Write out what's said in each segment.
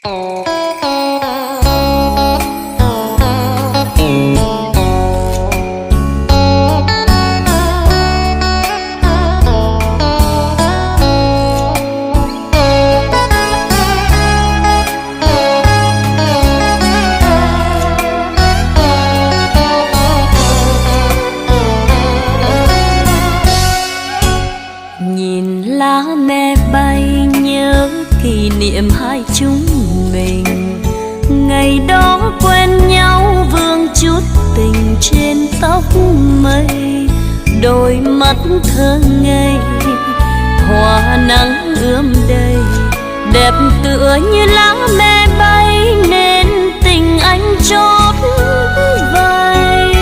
Nhìn lá me bay nhớ kỷ niệm hai chúng mình, ngày đó quen nhau vương chút tình trên tóc mây, đôi mắt thơ ngây hoa nắng ươm đầy, đẹp tựa như lá me bay nên tình anh chót vây.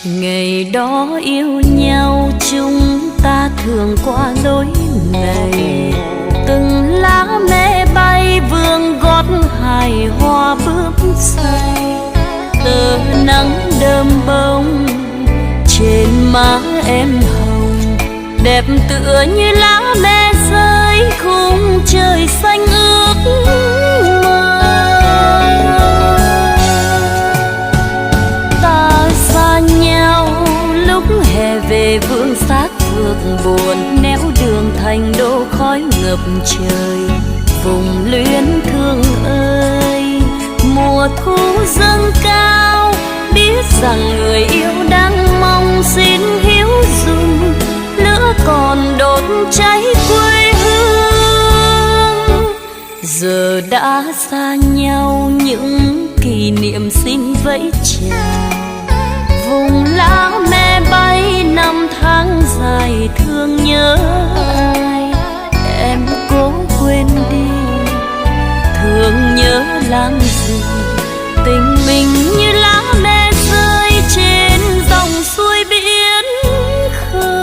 Ngày đó yêu nhau chúng ta thường qua lối này, từng lá me bay vương gót hài hoa bướm say, tờ nắng đơm bông trên má em hồng, đẹp tựa như lá me rơi khung trời xanh ước mơ. Ta xa nhau lúc hè về vương xác phược buồn, néo đường thành đô khói ngập trời, vùng luyến thương ơi mùa thu dâng cao, biết rằng người yêu đang mong xin hiếu dùng, lửa còn đốt cháy quê hương. Giờ đã xa nhau những kỷ niệm xin vẫy chào, vùng lá me bay năm tháng dài thương nhớ ai, em cố quên đi thương nhớ làm gì, tình mình như lá me rơi trên dòng suối biển khơi.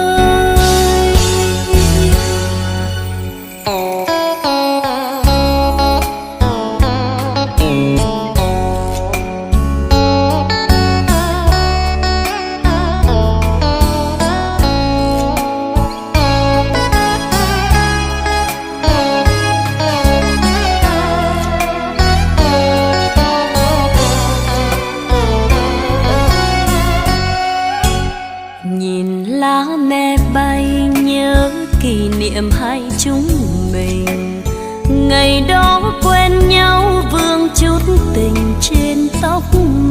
Nhìn lá me bay nhớ kỷ niệm hai chúng mình, ngày đó quen nhau vương chút tình trên tóc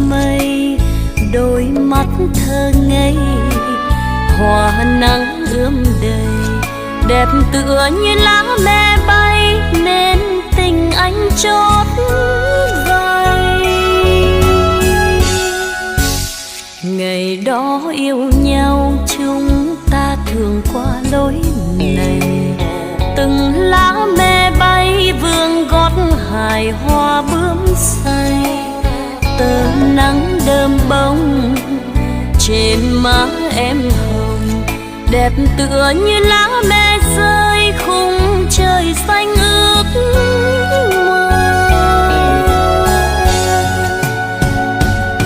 mây, đôi mắt thơ ngây hoa nắng ươm đầy, đẹp tựa như lá me bay nên tình anh chót vây. Ngày đó yêu nhau chúng ta thường qua lối này, từng lá me bay vương gót hài hoa bướm say, tờ nắng đơm bông trên má em hồng, đẹp tựa như lá me rơi khung trời xanh ước mơ.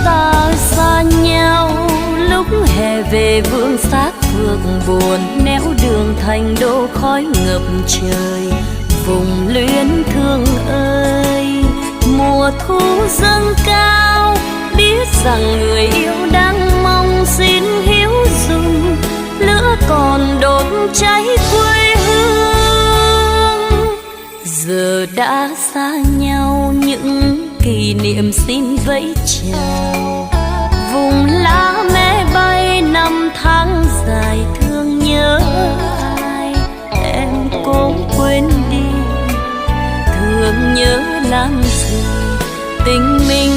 Ta xa nhau lúc hè về vương xác phược buồn, néo đường thành đô khói ngập trời, vùng luyến thương ơi mùa thu dâng cao, biết rằng người yêu đang mong xin hiếu dùng, lửa còn đốt cháy quê hương. Giờ đã xa nhau những kỷ niệm xin vẫy chào, vùng lá me bay năm tháng dài thương nhớ ai, em cố quên đi thương nhớ làm gì, tình mình